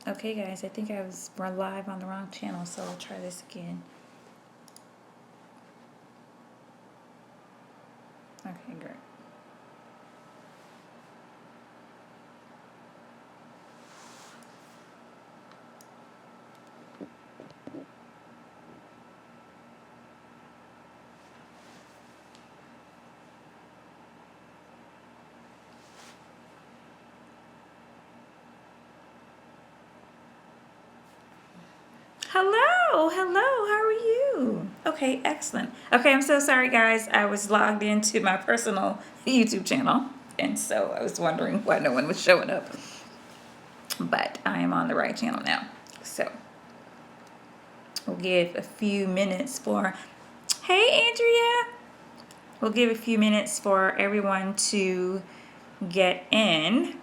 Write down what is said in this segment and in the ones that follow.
Okay, guys, I think we're live on the wrong channel, so I'll try this again. Okay, great. Hello, how are you? Okay, excellent. Okay, I'm so sorry, guys. I was logged into my personal YouTube channel, and so I was wondering why no one was showing up. But I am on the right channel now. So we'll give a few minutes for. Hey, Andrea. We'll give a few minutes for everyone to get in,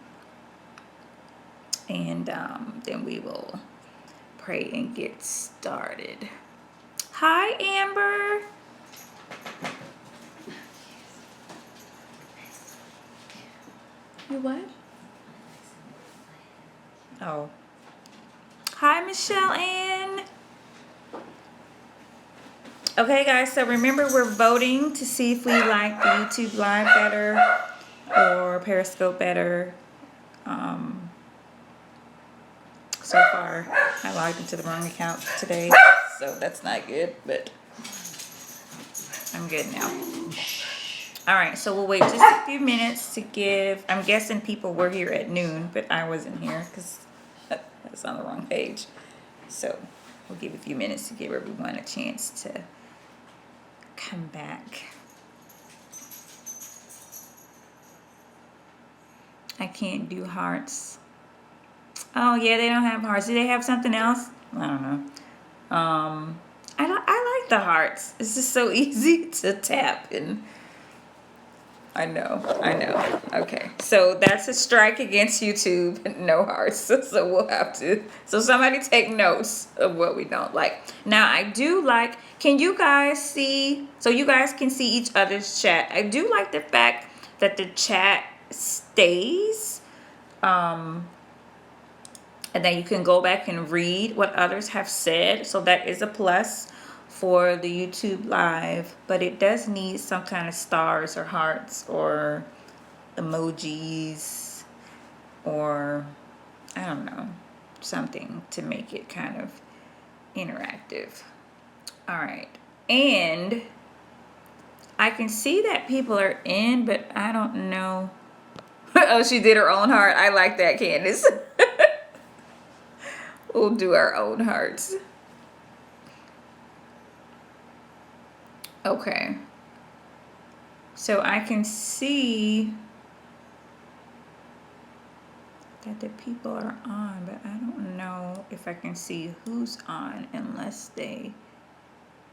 and then we will pray and get started. Hi, Amber. You what? Oh. Hi, Michelle Ann. Okay, guys, so remember we're voting to see if we like the YouTube Live better or Periscope better. So far, I logged into the wrong account today, so that's not good, but I'm good now. All right, so we'll wait just a few minutes to give. I'm guessing people were here at noon, but I wasn't here because that's on the wrong page. So we'll give a few minutes to give everyone a chance to come back. I can't do hearts. Oh yeah, they don't have hearts. Do they have something else? I don't know. I like the hearts. It's just so easy to tap, and I know. Okay, so that's a strike against YouTube. No hearts. So we'll have to. So somebody take notes of what we don't like. Now I do like. Can you guys see? So you guys can see each other's chat. I do like the fact that the chat stays. And then you can go back and read what others have said. So that is a plus for the YouTube Live, but it does need some kind of stars or hearts or emojis or I don't know, something to make it kind of interactive. All right. And I can see that people are in, but I don't know. Oh, she did her own heart. I like that, Candace. We'll do our own hearts. Okay. So I can see that the people are on, but I don't know if I can see who's on unless they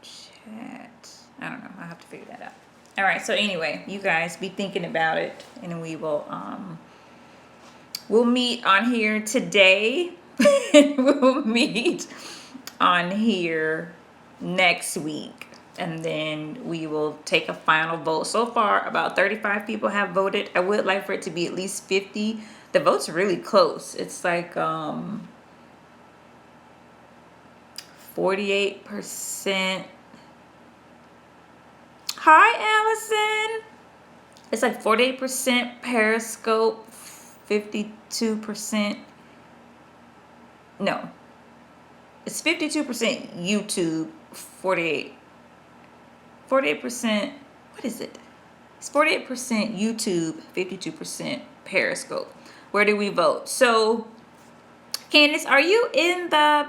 chat. I don't know. I'll have to figure that out. All right. So anyway, you guys be thinking about it, and we will we'll meet on here today. We'll meet on here next week, and then we will take a final vote. So far about 35 people have voted. I would like for it to be at least 50. The vote's really close. It's like 48%. Hi, Allison. It's like 48% Periscope, 52%. No, it's 52% YouTube, 48%. What is it? It's 48% YouTube, 52% Periscope. Where do we vote? So, Candace, are you in the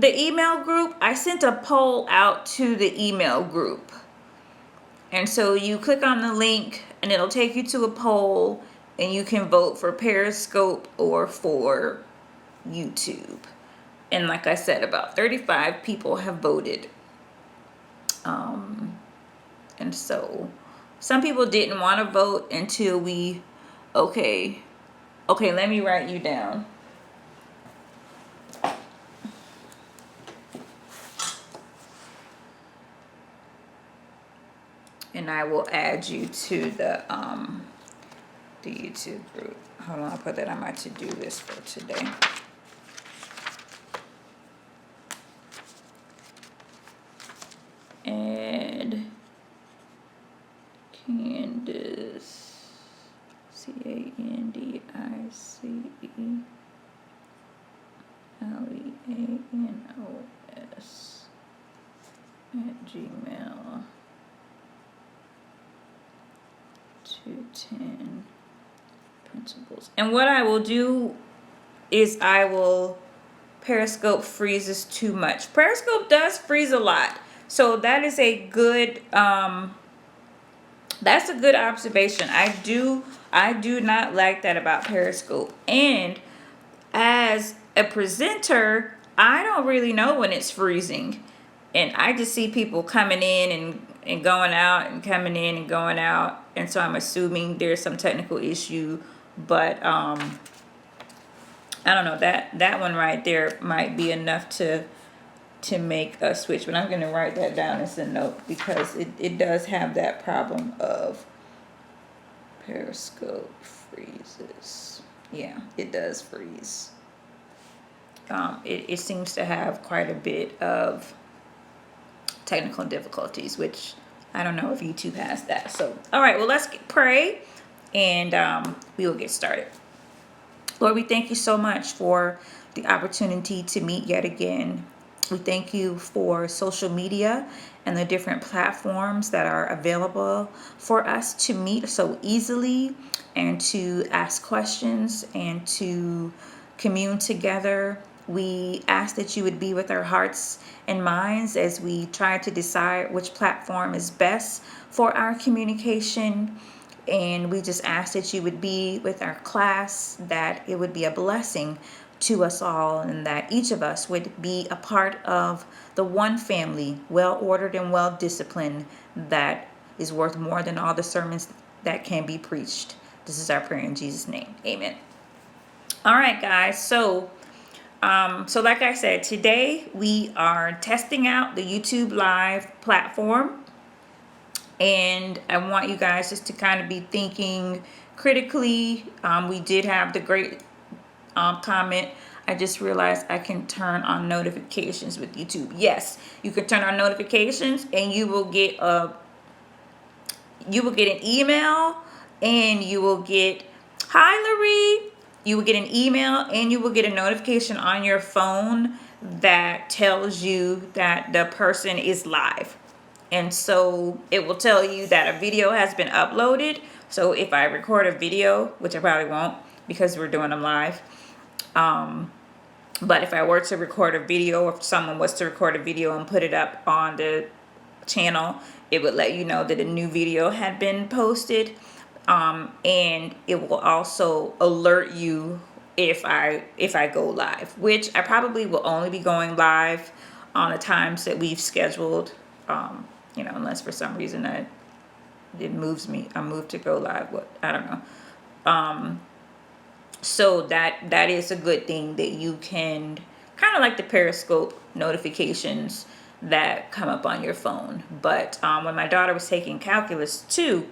email group? I sent a poll out to the email group. And so you click on the link and it'll take you to a poll and you can vote for Periscope or for YouTube. And like I said, about 35 people have voted. And so some people didn't want to vote until okay, let me write you down. And I will add you to the the YouTube group. Hold on, I'll put that on my to-do list for today. Add Candice, CandiceLeanos at Gmail 210 principles. And what I will do is I will Periscope freezes too much. Periscope does freeze a lot. So that is a good that's a good observation. I do not like that about Periscope. And as a presenter, I don't really know when it's freezing. And I just see people coming in and going out and coming in and going out. And so I'm assuming there's some technical issue. But I don't know, that one right there might be enough to make a switch. But I'm going to write that down as a note, because it does have that problem of Periscope freezes. Yeah, it does freeze. It seems to have quite a bit of technical difficulties, which I don't know if YouTube has that. So, all right, well, let's pray, and we will get started. Lord, we thank you so much for the opportunity to meet yet again. We thank you for social media and the different platforms that are available for us to meet so easily and to ask questions and to commune together. We ask that you would be with our hearts and minds as we try to decide which platform is best for our communication. And we just ask that you would be with our class, that it would be a blessing to us all, and that each of us would be a part of the one family, well ordered and well disciplined, that is worth more than all the sermons that can be preached. This is our prayer in Jesus' name. Amen. All right, guys. So like I said, today we are testing out the YouTube Live platform. And I want you guys just to kind of be thinking critically. We did have the great comment. I just realized I can turn on notifications with YouTube. Yes, you can turn on notifications, and you will get an email, and you will get, hi Larry, you will get an email, and you will get a notification on your phone that tells you that the person is live. And so it will tell you that a video has been uploaded. So if I record a video, which I probably won't because we're doing them live, but if I were to record a video, if someone was to record a video and put it up on the channel, it would let you know that a new video had been posted. And it will also alert you if I go live, which I probably will only be going live on the times that we've scheduled. Unless for some reason it moves me, I moved to go live. I don't know. So that is a good thing, that you can kind of like the Periscope notifications that come up on your phone. But when my daughter was taking Calculus 2,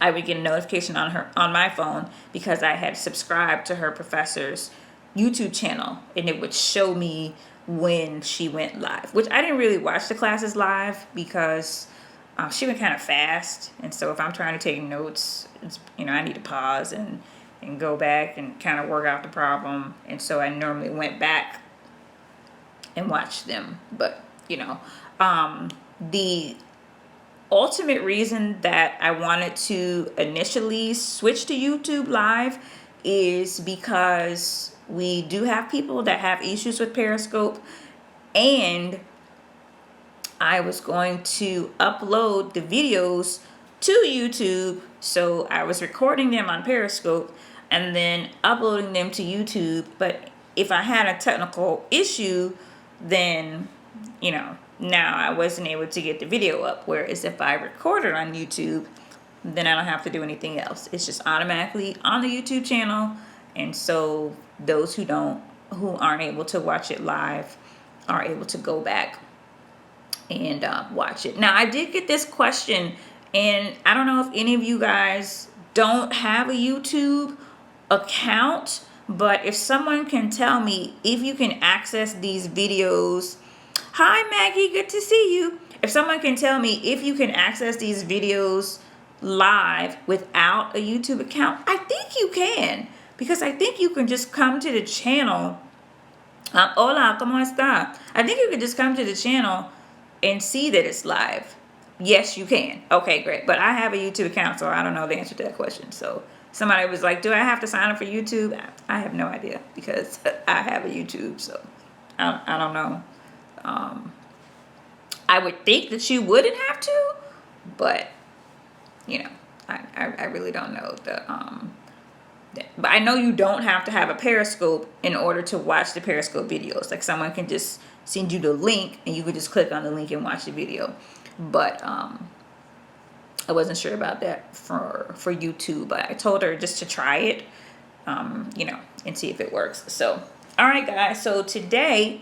I would get a notification on my phone because I had subscribed to her professor's YouTube channel, and it would show me when she went live, which I didn't really watch the classes live because she went kind of fast. And so if I'm trying to take notes, I need to pause and go back and kind of work out the problem. And so I normally went back and watched them. But, the ultimate reason that I wanted to initially switch to YouTube Live is because we do have people that have issues with Periscope, and I was going to upload the videos to YouTube. So I was recording them on Periscope and then uploading them to YouTube. But if I had a technical issue, then, now I wasn't able to get the video up. Whereas if I record it on YouTube, then I don't have to do anything else. It's just automatically on the YouTube channel. And so those who aren't able to watch it live are able to go back and watch it. Now, I did get this question, and I don't know if any of you guys don't have a YouTube account, but if someone can tell me if you can access these videos. Hi Maggie, good to see you. If someone can tell me if you can access these videos live without a YouTube account, I think you can. Because I think you can just come to the channel. Hola, ¿cómo está? I think you can just come to the channel and see that it's live. Yes, you can. Okay, great. But I have a YouTube account, so I don't know the answer to that question. So somebody was like, do I have to sign up for YouTube? I have no idea because I have a YouTube, so I don't know. I would think that you wouldn't have to, but I really don't know but I know you don't have to have a Periscope in order to watch the Periscope videos. Like someone can just send you the link and you could just click on the link and watch the video. But I wasn't sure about that for YouTube. But I told her just to try it, and see if it works. So, all right, guys. So today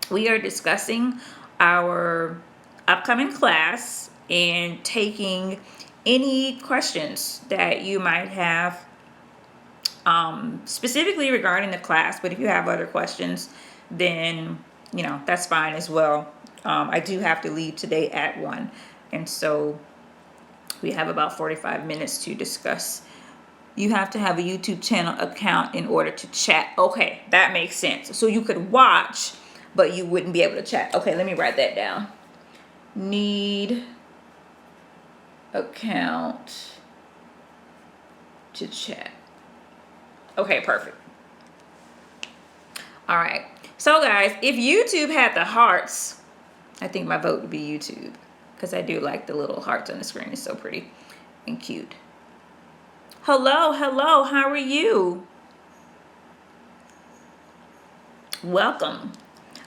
we are discussing our upcoming class and taking any questions that you might have specifically regarding the class. But if you have other questions, then that's fine as well. I do have to leave today at 1, and so we have about 45 minutes to discuss. You have to have a YouTube channel account in order to chat. Okay, that makes sense. So you could watch, but you wouldn't be able to chat. Okay, let me write that down. Need account to chat. Okay, perfect. All right. So guys, if YouTube had the hearts, I think my vote would be YouTube because I do like the little hearts on the screen. It's so pretty and cute. Hello, how are you? Welcome.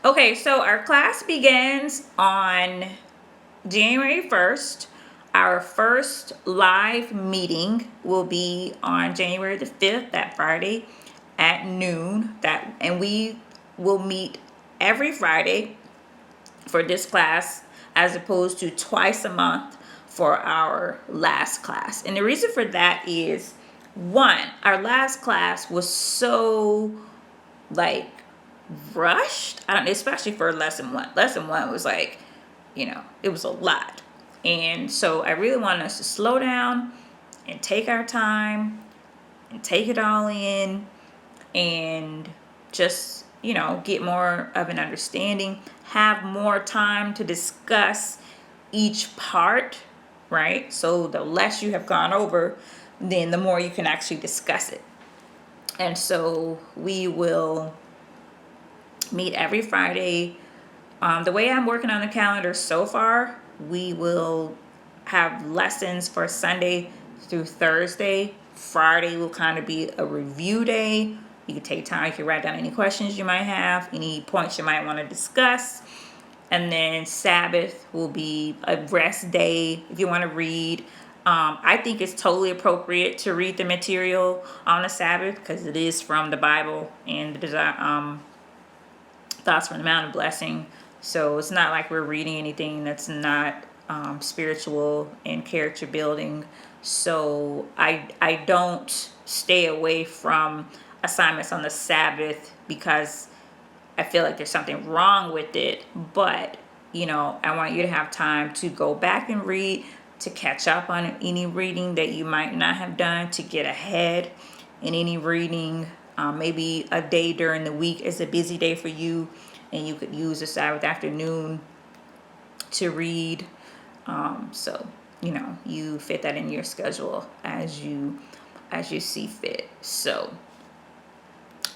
Okay, so our class begins on January 1st. Our first live meeting will be on January the 5th, that Friday at noon. And we will meet every Friday for this class as opposed to twice a month for our last class. And the reason for that is, one, our last class was so rushed. Especially for lesson 1. Lesson 1 was it was a lot. And so I really wanted us to slow down and take our time and take it all in and just, get more of an understanding, have more time to discuss each part, right? So the less you have gone over, then the more you can actually discuss it. And so we will meet every Friday. The way I'm working on the calendar so far, we will have lessons for Sunday through Thursday. Friday will kind of be a review day. You can take time, you can write down any questions you might have, any points you might want to discuss. And then Sabbath will be a rest day if you want to read. I think it's totally appropriate to read the material on the Sabbath because it is from the Bible and the Thoughts from the Mount of Blessing. So it's not like we're reading anything that's not spiritual and character building. So I don't stay away from assignments on the Sabbath because I feel like there's something wrong with it. But, I want you to have time to go back and read, to catch up on any reading that you might not have done, to get ahead in any reading. Maybe a day during the week is a busy day for you and you could use a Sabbath afternoon to read. So, you fit that in your schedule as you see fit. So,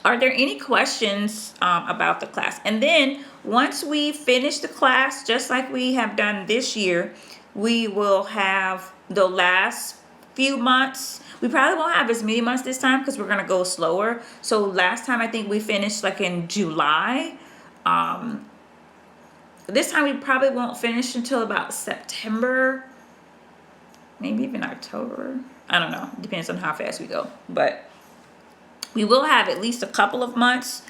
are there any questions about the class? And then once we finish the class, just like we have done this year, we will have the last few months. We probably won't have as many months this time because we're going to go slower. So last time I think we finished in July. This time we probably won't finish until about September, maybe even October. I don't know. Depends on how fast we go. But we will have at least a couple of months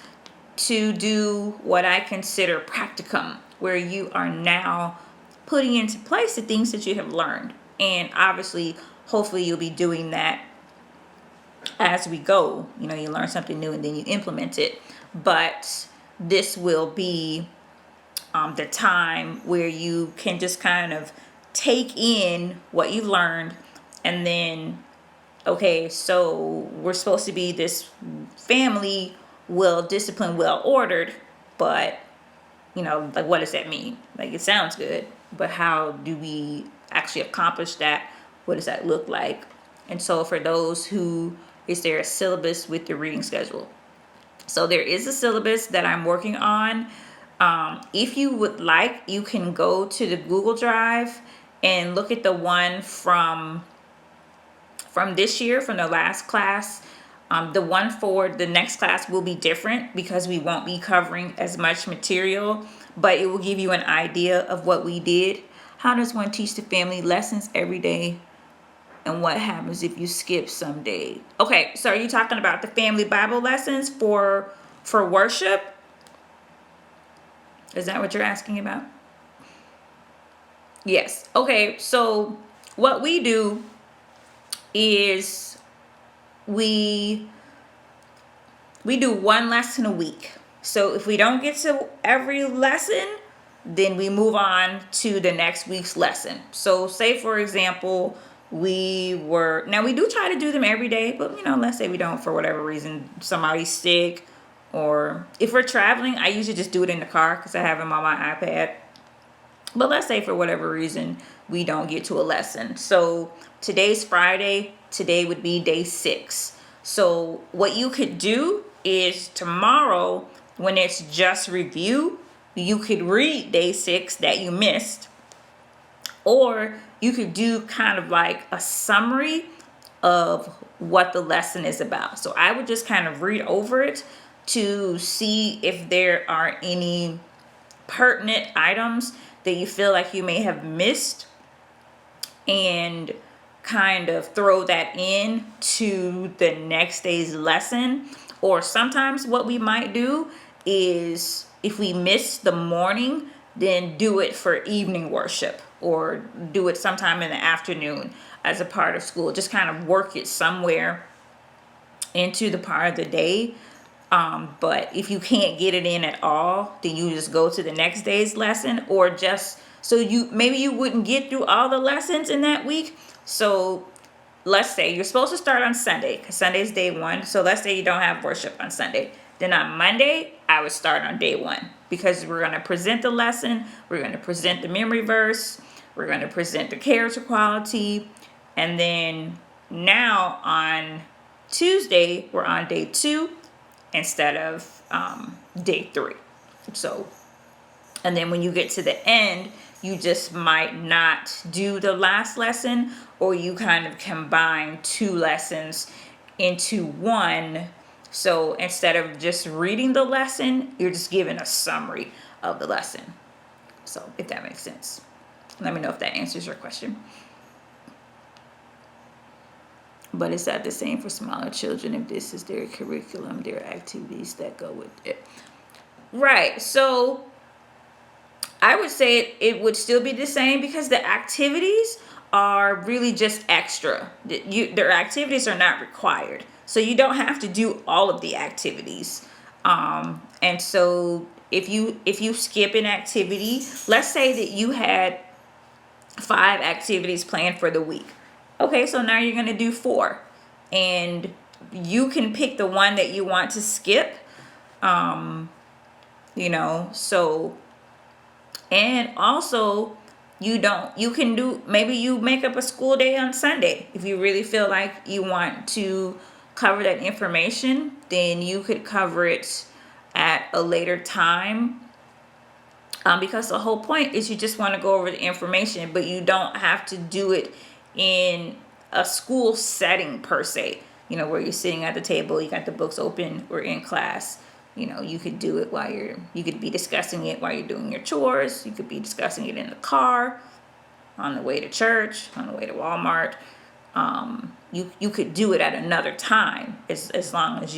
to do what I consider practicum, where you are now putting into place the things that you have learned. And obviously hopefully you'll be doing that as we go. You know, you learn something new and then you implement it. But this will be the time where you can just kind of take in what you've learned, and then, okay, so we're supposed to be this family, well disciplined, well ordered, but like, what does that mean? Like, it sounds good, but how do we actually accomplish that? What does that look like? And so for those who, is there a syllabus with the reading schedule? So there is a syllabus that I'm working on. If you would like, you can go to the Google Drive and look at the one from this year, from the last class. The one for the next class will be different because we won't be covering as much material, but it will give you an idea of what we did. How does one teach the family lessons every day, and what happens if you skip some day? Okay, so are you talking about the family Bible lessons for worship? Is that what you're asking about? Yes. Okay, so what we do is we do one lesson a week. So if we don't get to every lesson, then we move on to the next week's lesson. So say, for example, we do try to do them every day, but let's say we don't, for whatever reason, somebody's sick, or if we're traveling, I usually just do it in the car because I have them on my iPad. But let's say for whatever reason we don't get to a lesson. So today's Friday, today would be day 6. So what you could do is tomorrow, when it's just review, you could read day 6 that you missed, or you could do kind of like a summary of what the lesson is about. So I would just kind of read over it to see if there are any pertinent items that you feel like you may have missed, and kind of throw that in to the next day's lesson. Or sometimes what we might do is, if we miss the morning, then do it for evening worship, or do it sometime in the afternoon as a part of school. Just kind of work it somewhere into the part of the day. But if you can't get it in at all, then you just go to the next day's lesson, or just so maybe you wouldn't get through all the lessons in that week. So let's say you're supposed to start on Sunday, because Sunday's day 1. So let's say you don't have worship on Sunday. Then on Monday, I would start on day 1, because we're going to present the lesson, we're going to present the memory verse, we're going to present the character quality, and then now on Tuesday, we're on day 2 instead of day 3. So, and then when you get to the end, you just might not do the last lesson, or you kind of combine 2 lessons into one. So instead of just reading the lesson, you're just giving a summary of the lesson. So if that makes sense. Let me know if that answers your question. But is that the same for smaller children? If this is their curriculum, their activities that go with it? Right. So I would say it would still be the same, because the activities are really just extra. Their activities are not required. So you don't have to do all of the activities. And so if you skip an activity, let's say that you had 5 activities planned for the week. Okay, so now you're going to do 4. And you can pick the one that you want to skip. So, and also maybe you make up a school day on Sunday. If you really feel like you want to cover that information, then you could cover it at a later time. Because the whole point is you just want to go over the information, but you don't have to do it in a school setting per se, where you're sitting at the table, you got the books open, we're in class. You could do it you could be discussing it while you're doing your chores. You could be discussing it in the car, on the way to church, on the way to Walmart. You could do it at another time, as long as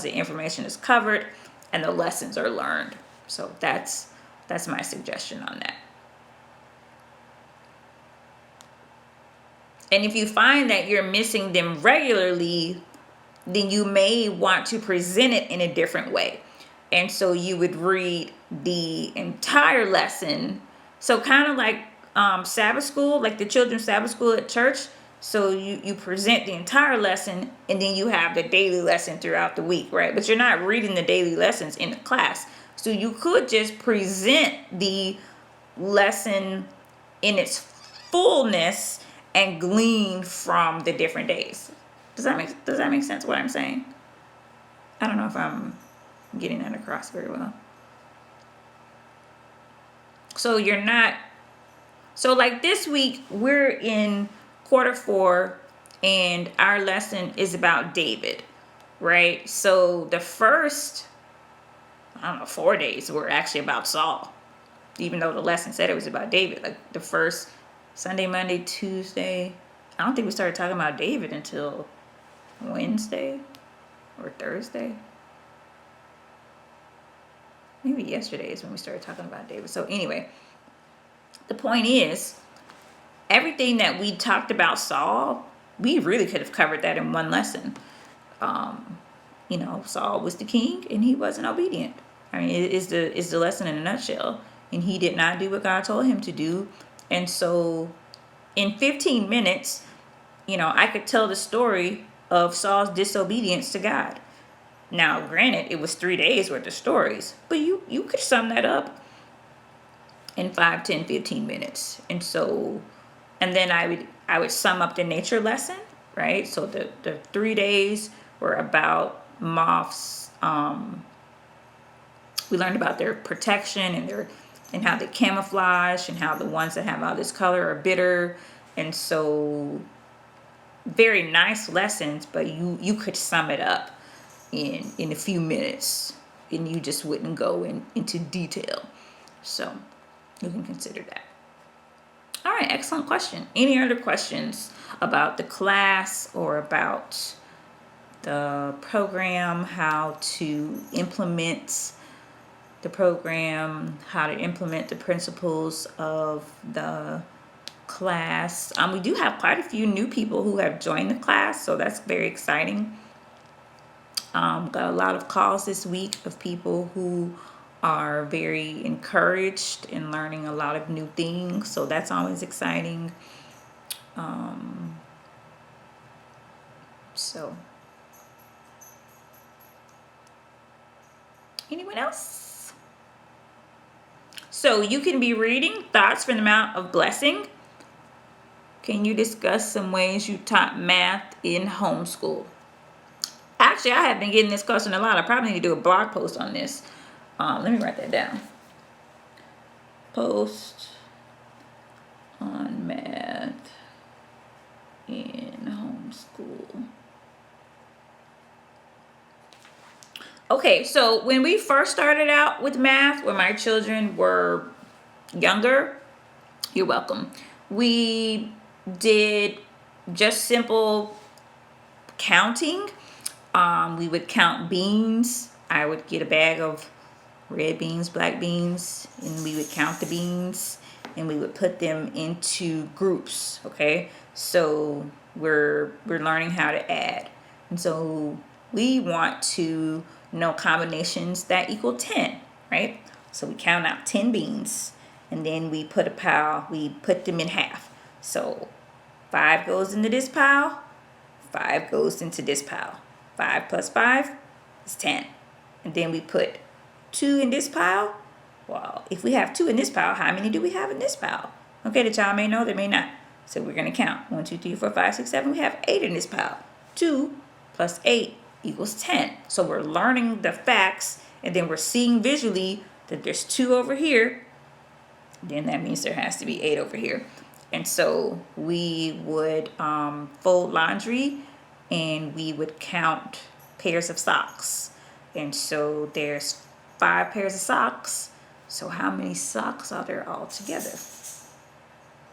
the information is covered and the lessons are learned. So that's my suggestion on that. And if you find that you're missing them regularly, then you may want to present it in a different way. And so you would read the entire lesson. So kind of like Sabbath school, like the children's Sabbath school at church. So you present the entire lesson, and then you have the daily lesson throughout the week, right? But you're not reading the daily lessons in the class. So you could just present the lesson in its fullness and glean from the different days. Does that make sense what I'm saying? I don't know if I'm getting that across very well. So you're not, so like this week we're in quarter 4 and our lesson is about David, right? So the first, I don't know, 4 days were actually about Saul, even though the lesson said it was about David. Like the first Sunday, Monday, Tuesday, I don't think we started talking about David until Wednesday or Thursday. Maybe yesterday is when we started talking about David. So anyway, the point is, everything that we talked about Saul, we really could have covered that in one lesson. Saul was the king and he wasn't obedient. I mean, it is the lesson in a nutshell. And he did not do what God told him to do. And so in 15 minutes, I could tell the story of Saul's disobedience to God. Now, granted, it was 3 days worth of stories, but you could sum that up in 5, 10, 15 minutes. And so, and then I would sum up the nature lesson, right? So the 3 days were about moths. We learned about their protection and how they camouflage, and how the ones that have all this color are bitter. And so very nice lessons, but you could sum it up in a few minutes, and you just wouldn't go into detail. So you can consider that. All right, excellent question. Any other questions about the class or about the program, how to implement the program, how to implement the principles of the class? We do have quite a few new people who have joined the class, so that's very exciting. Got a lot of calls this week of people who are very encouraged in learning a lot of new things, so that's always exciting. So anyone else? So you can be reading Thoughts from the Mount of Blessing. Can you discuss some ways you taught math in homeschool? Actually, I have been getting this question a lot. I probably need to do a blog post on this. Let me write that down. Post on math in homeschool. Okay, so when we first started out with math, when my children were younger, you're welcome, we did just simple counting. We would count beans. I would get a bag of red beans, black beans, and we would count the beans, and we would put them into groups. Okay, so we're learning how to add, and so we want to know combinations that equal 10, right? So we count out 10 beans, and then we put them in half. So 5 goes into this pile, 5 goes into this pile. 5 plus 5 is 10. And then we put 2 in this pile. Well, if we have 2 in this pile, how many do we have in this pile? Okay, the child may know, they may not. So we're going to count 1, 2, 3, 4, 5, 6, 7. We have 8 in this pile. 2 plus 8 equals 10. So we're learning the facts, and then we're seeing visually that there's 2 over here. Then that means there has to be 8 over here. And so we would fold laundry, and we would count pairs of socks. And so there's 5 pairs of socks. So how many socks are there all together?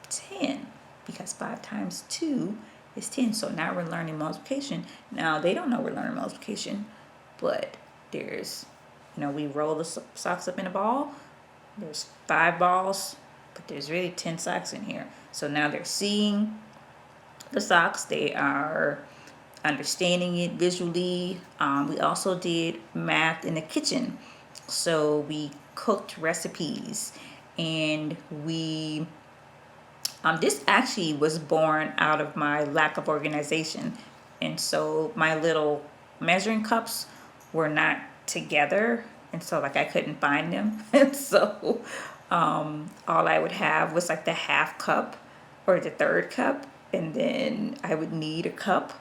10. Because 5 times 2 is 10. So now we're learning multiplication. Now they don't know we're learning multiplication, but there's, we roll the socks up in a ball. There's 5 balls, but there's really 10 socks in here. So now they're seeing the socks. They are understanding it visually. We also did math in the kitchen. So we cooked recipes, and we this actually was born out of my lack of organization. And so my little measuring cups were not together. And so, like, I couldn't find them. And so, all I would have was like the half cup or the third cup. And then I would need a cup.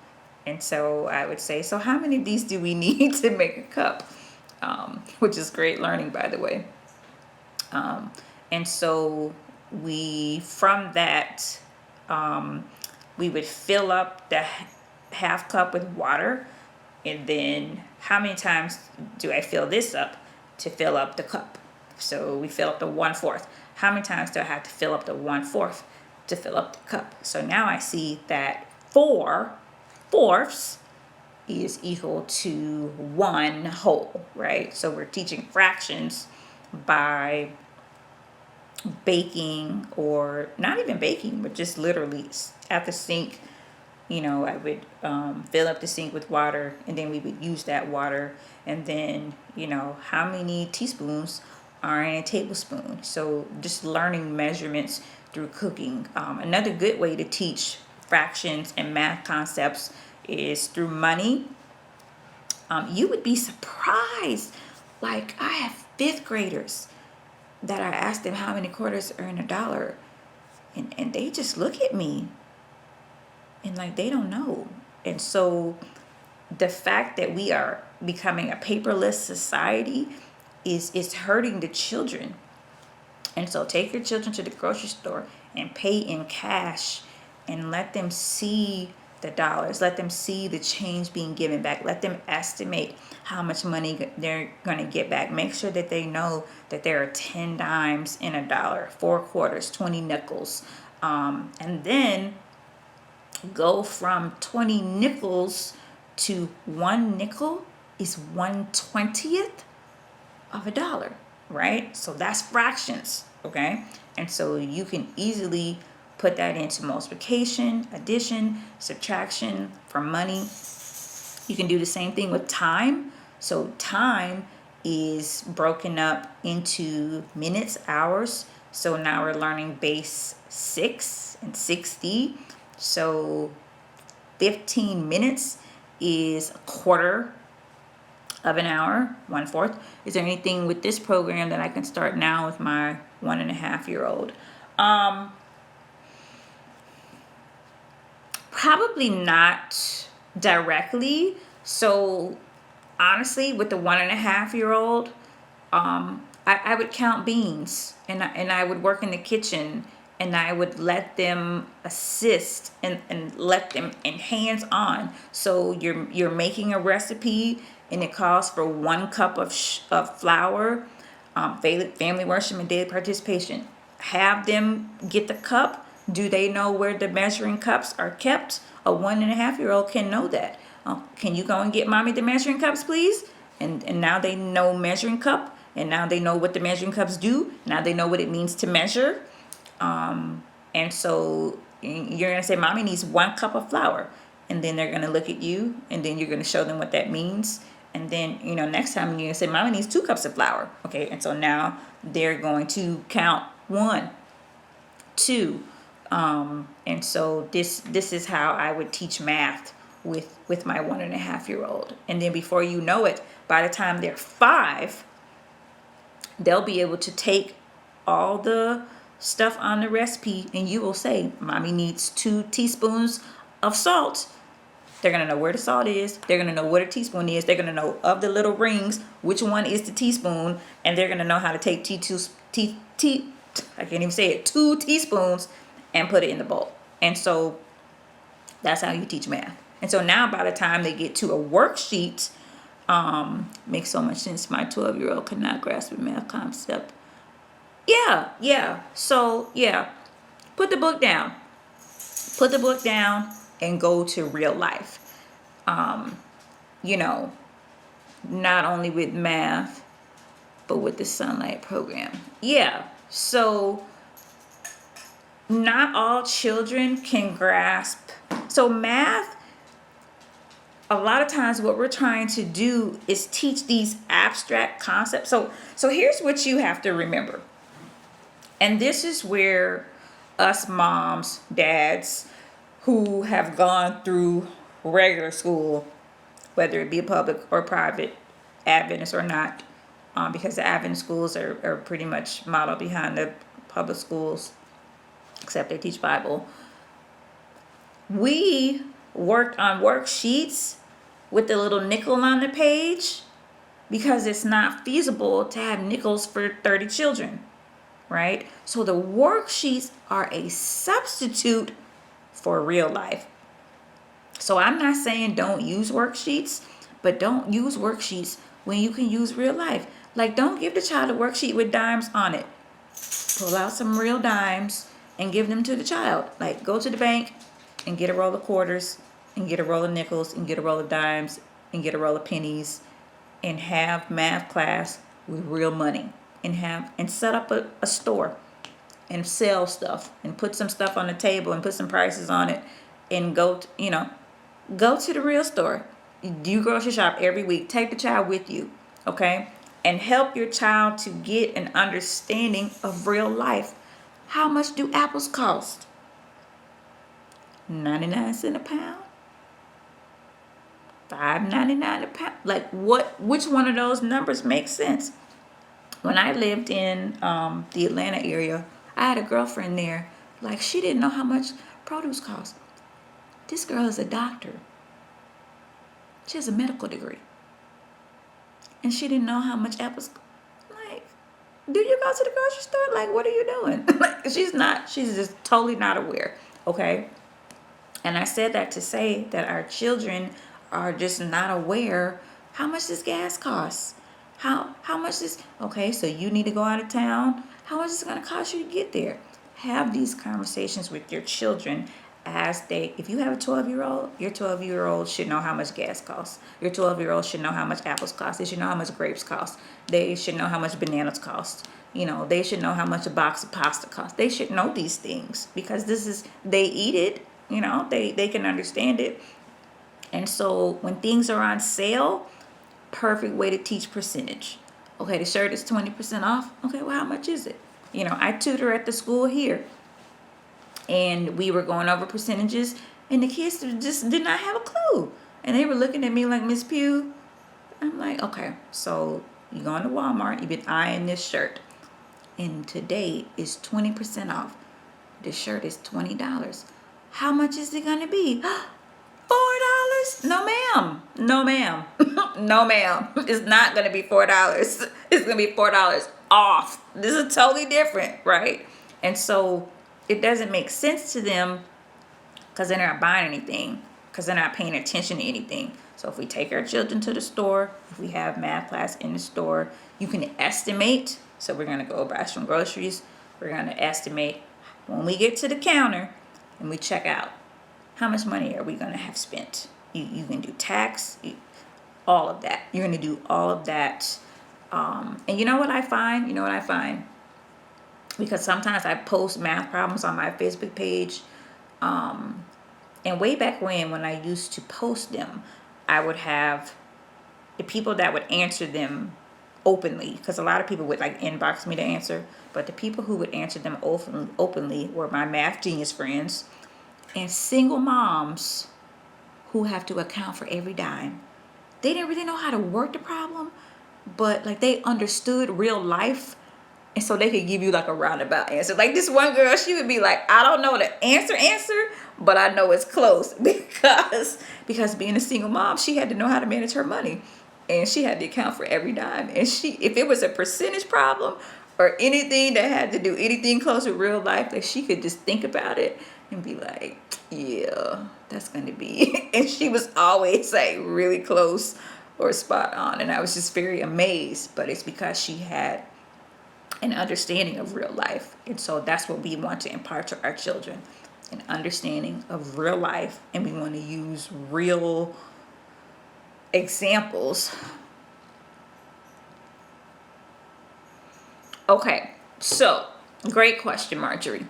And so I would say, so how many of these do we need to make a cup? Which is great learning, by the way. And so from that, we would fill up the half cup with water. And then how many times do I fill this up to fill up the cup? So we fill up the 1/4. How many times do I have to fill up the 1/4 to fill up the cup? So now I see that 4/4 is equal to 1 whole, right? So we're teaching fractions by baking, or not even baking, but just literally at the sink. I would fill up the sink with water, and then we would use that water. And then, how many teaspoons are in a tablespoon? So just learning measurements through cooking. Another good way to teach fractions and math concepts is through money. You would be surprised. Like, I have 5th graders that I asked them how many quarters are in a dollar. And they just look at me and like they don't know. And so the fact that we are becoming a paperless society is hurting the children. And so take your children to the grocery store and pay in cash, and let them see the dollars. Let them see the change being given back. Let them estimate how much money they're going to get back. Make sure that they know that there are 10 dimes in a dollar, 4 quarters, 20 nickels. And then go from 20 nickels to 1 nickel is 1/20th of a dollar, right? So that's fractions, okay? And so you can easily put that into multiplication, addition, subtraction for money. You can do the same thing with time. So time is broken up into minutes, hours. So now we're learning base 6 and 60. So 15 minutes is a quarter of an hour, 1/4. Is there anything with this program that I can start now with my 1.5-year-old? Probably not directly. So honestly, with the 1.5-year-old, I would count beans, and I would work in the kitchen, and I would let them assist and let them in hands on. So you're making a recipe, and it calls for 1 cup of flour. Family worship and daily participation. Have them get the cup. Do they know where the measuring cups are kept? A 1.5-year-old can know that. Can you go and get mommy the measuring cups, please? And now they know measuring cup, and now they know what the measuring cups do. Now they know what it means to measure. And so you're going to say, mommy needs 1 cup of flour. And then they're going to look at you, and then you're going to show them what that means. And then, next time you're going to say, mommy needs 2 cups of flour. Okay, and so now they're going to count 1, 2. And so this is how I would teach math with my 1.5-year-old. And then before you know it, by the time they're 5, they'll be able to take all the stuff on the recipe, and you will say, mommy needs 2 teaspoons of salt. They're going to know where the salt is. They're going to know what a teaspoon is. They're going to know of the little rings, which one is the teaspoon, and they're going to know how to take 2 teaspoons and put it in the bowl. And so that's how you teach math. And so now by the time they get to a worksheet, makes so much sense. My 12-year-old could not grasp a math concept. Yeah. So, put the book down. Put the book down and go to real life. Not only with math, but with the Sunlight program. So not all children can grasp So math, a lot of times what we're trying to do is teach these abstract concepts. So here's what you have to remember. And this is where us moms, dads who have gone through regular school, whether it be public or private, Adventist or not, because the Adventist schools are pretty much modeled behind the public schools, except they teach Bible. We worked on worksheets with the little nickel on the page because it's not feasible to have nickels for 30 children, right? So the worksheets are a substitute for real life. So I'm not saying don't use worksheets, but don't use worksheets when you can use real life. Like, don't give the child a worksheet with dimes on it. Pull out some real dimes and give them to the child. Like, go to the bank and get a roll of quarters and get a roll of nickels and get a roll of dimes and get a roll of pennies and have math class with real money and set up a store and sell stuff and put some stuff on the table and put some prices on it and go to the real store. You grocery shop every week. Take the child with you, okay? And help your child to get an understanding of real life. How much do apples cost? 99 cents a pound? $5.99 a pound? Like, which one of those numbers makes sense? When I lived in the Atlanta area, I had a girlfriend there. Like, she didn't know how much produce cost. This girl is a doctor. She has a medical degree. And she didn't know how much apples. Like, do you go to the grocery store? Like, what are you doing? Like, she's just totally not aware. Okay. And I said that to say that our children are just not aware how much this gas costs. How much this, okay, so you need to go out of town. How much is it going to cost you to get there? Have these conversations with your children if you have a 12-year-old, your 12-year-old should know how much gas costs. Your 12-year-old should know how much apples cost. They should know how much grapes cost. They should know how much bananas cost. They should know how much a box of pasta costs. They should know these things because they eat it, they can understand it. And so when things are on sale, perfect way to teach percentage. Okay, the shirt is 20% off. Okay, well, how much is it? I tutor at the school here. And we were going over percentages, and the kids just did not have a clue. And they were looking at me like, Miss Pugh. I'm like, okay, so you go into Walmart, you've been eyeing this shirt. And today is 20% off. This shirt is $20. How much is it going to be? $4? No, ma'am. No, ma'am. No, ma'am. It's not going to be $4. It's going to be $4 off. This is totally different, right? And so it doesn't make sense to them because they're not buying anything, because they're not paying attention to anything. So if we take our children to the store, if we have math class in the store, you can estimate. So we're going to go buy some groceries. We're going to estimate when we get to the counter and we check out, how much money are we going to have spent? You can do tax, all of that. You're going to do all of that. And you know what I find? Because sometimes I post math problems on my Facebook page. And way back when I used to post them, I would have the people that would answer them openly, because a lot of people would like inbox me to answer, but the people who would answer them openly were my math genius friends and single moms who have to account for every dime. They didn't really know how to work the problem, but like they understood real life. And so they could give you like a roundabout answer. Like this one girl, she would be like, I don't know the answer, but I know it's close because being a single mom, she had to know how to manage her money. And she had to account for every dime. And if it was a percentage problem or anything that had to do anything close with real life, like she could just think about it and be like, yeah, that's going to be. And she was always like really close or spot on. And I was just very amazed. But it's because she had an understanding of real life. And so that's what we want to impart to our children, an understanding of real life. And we want to use real examples. Okay, so great question, Marjorie.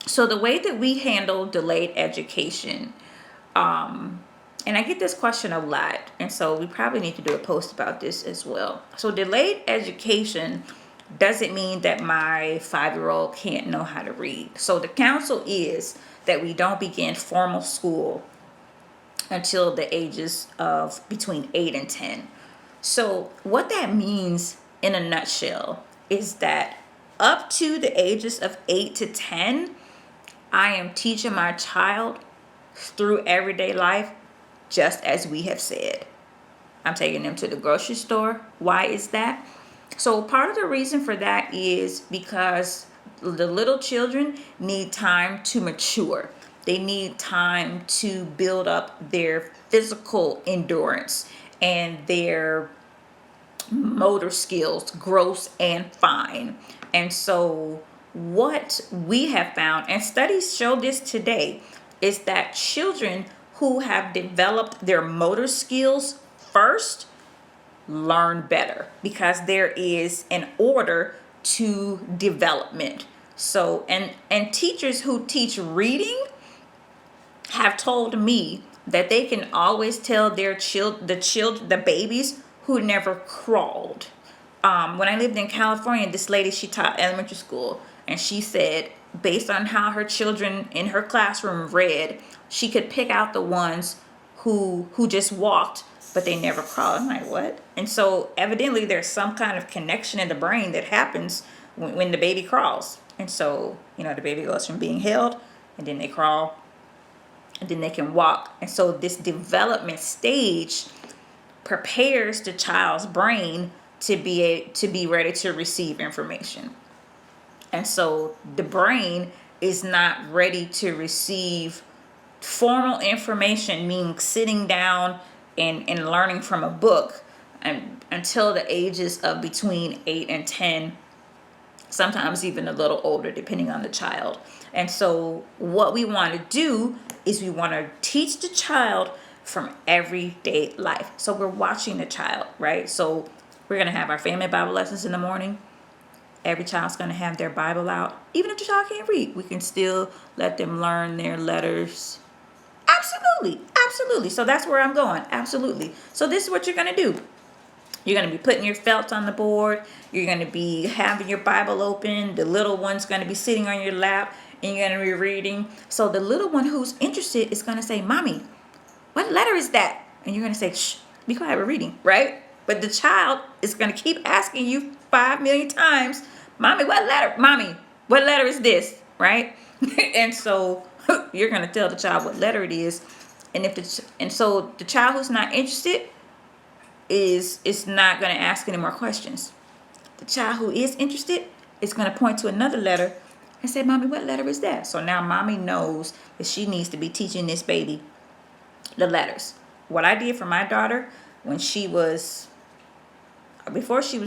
So the way that we handle delayed education, And I get this question a lot, and so we probably need to do a post about this as well. So delayed education doesn't mean that my 5-year-old can't know how to read. So the counsel is that we don't begin formal school until the ages of between 8 and 10. So what that means in a nutshell is that up to the ages of 8 to 10, I am teaching my child through everyday life, just as we have said. I'm taking them to the grocery store. Why is that? So part of the reason for that is because the little children need time to mature. They need time to build up their physical endurance and their motor skills, gross and fine. And so what we have found, and studies show this today, is that children who have developed their motor skills first learn better because there is an order to development. So and teachers who teach reading have told me that they can always tell the babies who never crawled. When I lived in California, this lady, she taught elementary school, and she said based on how her children in her classroom read, she could pick out the ones who just walked, but they never crawled. I'm like, what? And so evidently there's some kind of connection in the brain that happens when the baby crawls. And so, the baby goes from being held, and then they crawl, and then they can walk. And so this development stage prepares the child's brain to be ready to receive information. And so the brain is not ready to receive formal information, meaning sitting down and learning from a book, and until the ages of between 8 and 10, sometimes even a little older, depending on the child. And so what we want to do is we want to teach the child from everyday life. So we're watching the child, right? So we're going to have our family Bible lessons in the morning. Every child's going to have their Bible out. Even if the child can't read, we can still let them learn their letters. Absolutely. So that's where I'm going. Absolutely. So this is what you're going to do. You're going to be putting your felt on the board. You're going to be having your Bible open. The little one's going to be sitting on your lap, and you're going to be reading. So the little one who's interested is going to say, Mommy, what letter is that? And you're going to say, shh, be quiet, we're reading, right? But the child is going to keep asking you 5 million times, Mommy, what letter? Mommy, what letter is this? Right? And so you're going to tell the child what letter it is. And so the child who's not interested is not going to ask any more questions. The child who is interested is going to point to another letter and say, Mommy, what letter is that? So now Mommy knows that she needs to be teaching this baby the letters. What I did for my daughter before she was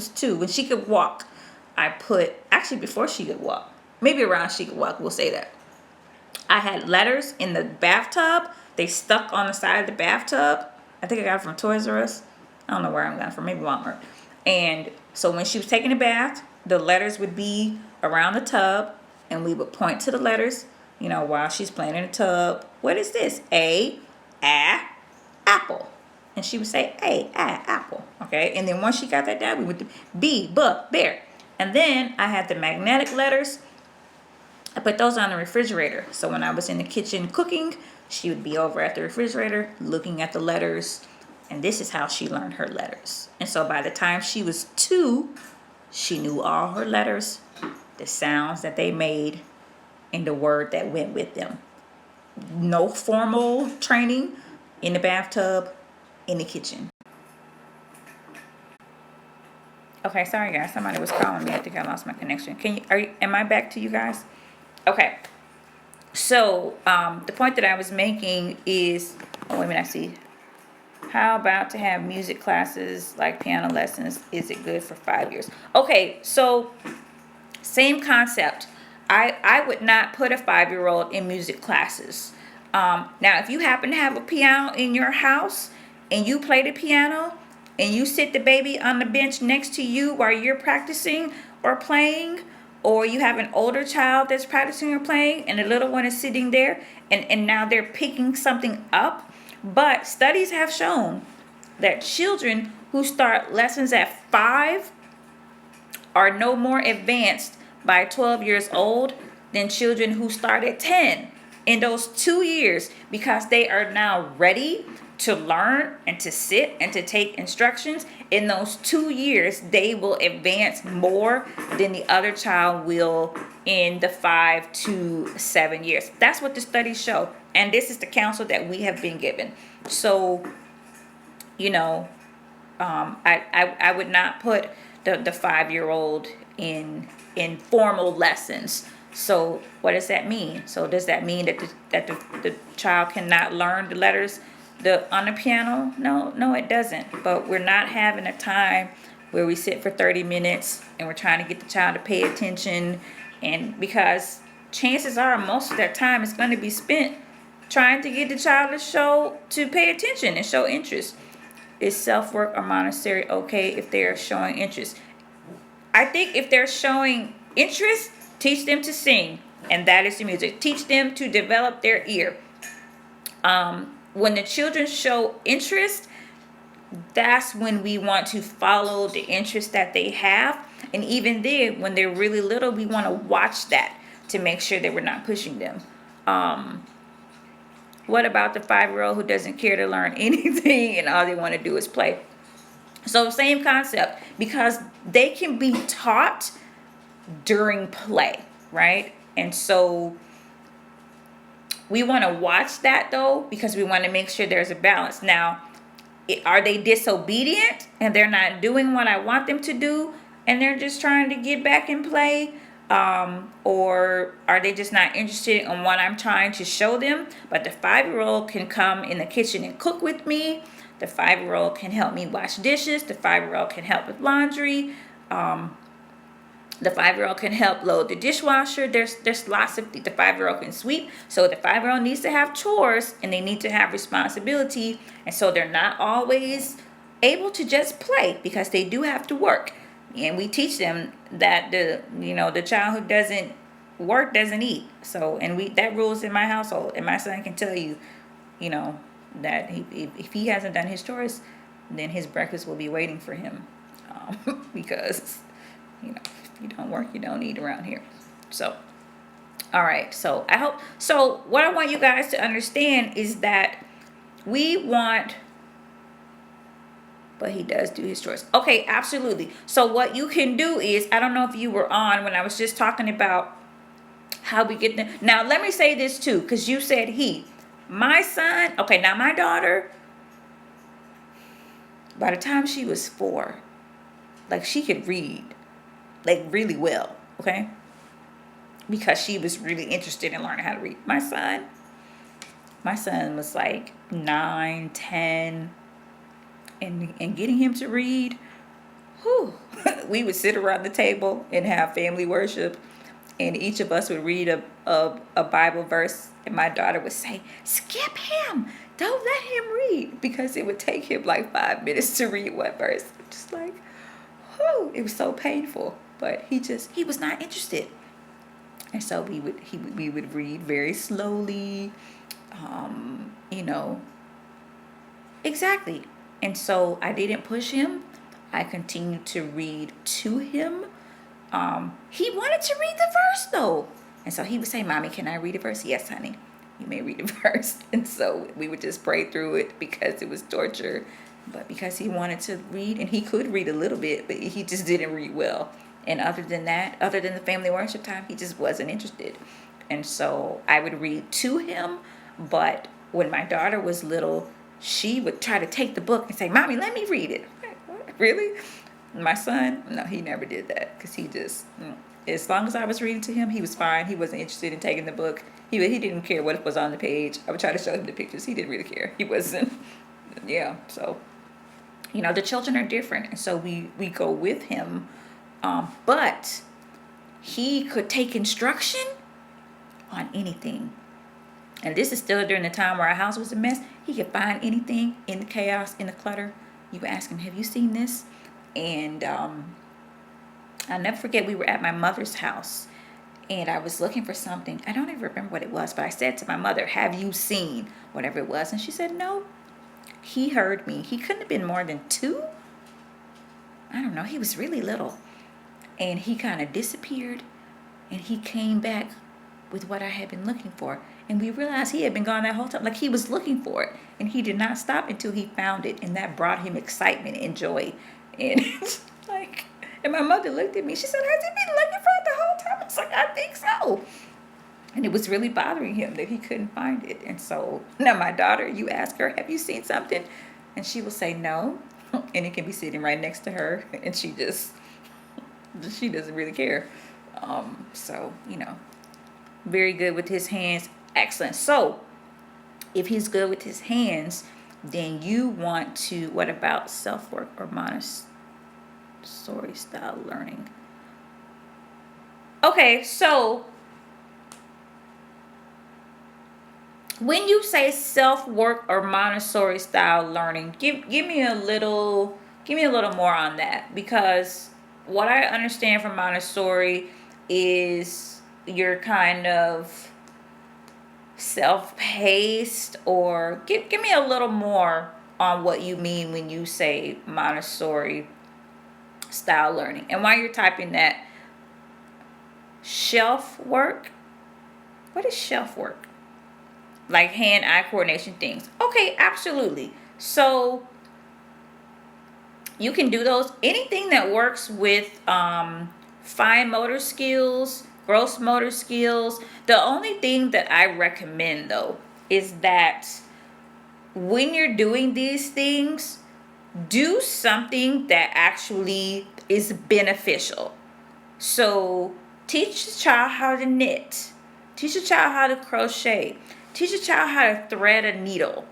2, when she could walk, before she could walk, maybe around she could walk, we'll say that, I had letters in the bathtub. They stuck on the side of the bathtub. I think I got it from Toys R Us. I don't know where I'm going from, maybe Walmart. And so when she was taking a bath, the letters would be around the tub, and we would point to the letters, while she's playing in the tub. What is this? A, apple. And she would say, A, apple. Okay. And then once she got that down, we went to B, bear. And then I had the magnetic letters. I put those on the refrigerator. So when I was in the kitchen cooking, she would be over at the refrigerator looking at the letters. And this is how she learned her letters. And so by the time she was 2, she knew all her letters, the sounds that they made, and the word that went with them. No formal training in the bathtub, in the kitchen. Okay, sorry guys, somebody was calling me. I think I lost my connection. Am I back to you guys? Okay. So, the point that I was making is, wait a minute, I see. How about to have music classes like piano lessons? Is it good for 5 years? Okay, so same concept. I would not put a 5-year-old in music classes. Now, if you happen to have a piano in your house and you play the piano and you sit the baby on the bench next to you while you're practicing or playing, Or you have an older child that's practicing or playing, and the little one is sitting there, and now they're picking something up. But studies have shown that children who start lessons at 5 are no more advanced by 12 years old than children who start at 10 in those 2 years, because they are now ready to learn and to sit and to take instructions. In those 2 years, they will advance more than the other child will in the 5 to 7 years. That's what the studies show. And this is the counsel that we have been given. So, you know, I would not put the 5-year-old in formal lessons. So what does that mean? So does that mean that the child cannot learn the letters on the piano? No, it doesn't. But we're not having a time where we sit for 30 minutes and we're trying to get the child to pay attention. And because chances are most of that time is going to be spent trying to get the child to pay attention and show interest. Is self-work or Montessori okay if they're showing interest? I think if they're showing interest, teach them to sing, and that is the music. Teach them to develop their ear. When the children show interest, that's when we want to follow the interest that they have. And even then, when they're really little, we want to watch that to make sure that we're not pushing them. What about the 5-year-old who doesn't care to learn anything and all they want to do is play? So same concept, because they can be taught during play, right? And so we want to watch that though, because we want to make sure there's a balance. Now, are they disobedient and they're not doing what I want them to do and they're just trying to get back and play? Or are they just not interested in what I'm trying to show them? But the 5-year-old can come in the kitchen and cook with me. The 5-year-old can help me wash dishes. The 5-year-old can help with laundry. The 5-year-old can help load the dishwasher. There's lots of, the 5-year-old can sweep. So the 5-year-old needs to have chores and they need to have responsibility. And so they're not always able to just play because they do have to work. And we teach them that the child who doesn't work doesn't eat. So, and that rules in my household. And my son can tell you, that if he hasn't done his chores, then his breakfast will be waiting for him. Because, if you don't work, you don't eat around here. So, all right. So what I want you guys to understand is that but he does do his chores. Okay, absolutely. So what you can do is, I don't know if you were on when I was just talking about how we get them. Now, let me say this too, because you said he. My son, okay, now my daughter, by the time she was 4, she could read, really well, okay? Because she was really interested in learning how to read. My son was 9, 10, and getting him to read, we would sit around the table and have family worship, and each of us would read a Bible verse, and my daughter would say, skip him, don't let him read, because it would take him 5 minutes to read one verse. Just it was so painful, but he was not interested. And so we would read very slowly, exactly. And so I didn't push him. I continued to read to him. He wanted to read the verse though. And so he would say, Mommy, can I read a verse? Yes, honey, you may read a verse. And so we would just pray through it because it was torture. But because he wanted to read, and he could read a little bit, but he just didn't read well. And other than the family worship time, he just wasn't interested. And so I would read to him. But when my daughter was little, she would try to take the book and say, Mommy, let me read it. What? Really? My son, no, he never did that, because he just, as long as I was reading to him, he was fine. He wasn't interested in taking the book. He didn't care what was on the page. I would try to show him the pictures. He didn't really care. He wasn't, yeah. So, the children are different. And so we go with him. But he could take instruction on anything. And this is still during the time where our house was a mess. He could find anything in the chaos, in the clutter. You would ask him, have you seen this? And I'll never forget, we were at my mother's house and I was looking for something. I don't even remember what it was, but I said to my mother, have you seen whatever it was? And she said, no. He heard me. He couldn't have been more than 2. I don't know. He was really little. And he kind of disappeared and he came back with what I had been looking for. And we realized he had been gone that whole time. Like, he was looking for it. And he did not stop until he found it. And that brought him excitement and joy. And it's like, and my mother looked at me. She said, has he been looking for it the whole time? I was like, I think so. And it was really bothering him that he couldn't find it. And so now my daughter, you ask her, have you seen something? And she will say no. And it can be sitting right next to her. And she doesn't really care. So, very good with his hands. Excellent. So if he's good with his hands, then you want to, what about self-work or Montessori style learning? Okay, so when you say self-work or Montessori style learning, give me a little more on that, because what I understand from Montessori is you're kind of self-paced, or give me a little more on what you mean when you say Montessori style learning. And while you're typing that, shelf work, what is shelf work? Like hand-eye coordination things. Okay, absolutely. So you can do those. Anything that works with fine motor skills, gross motor skills. The only thing that I recommend, though, is that when you're doing these things, do something that actually is beneficial. So teach the child how to knit. Teach the child how to crochet. Teach a child how to thread a needle.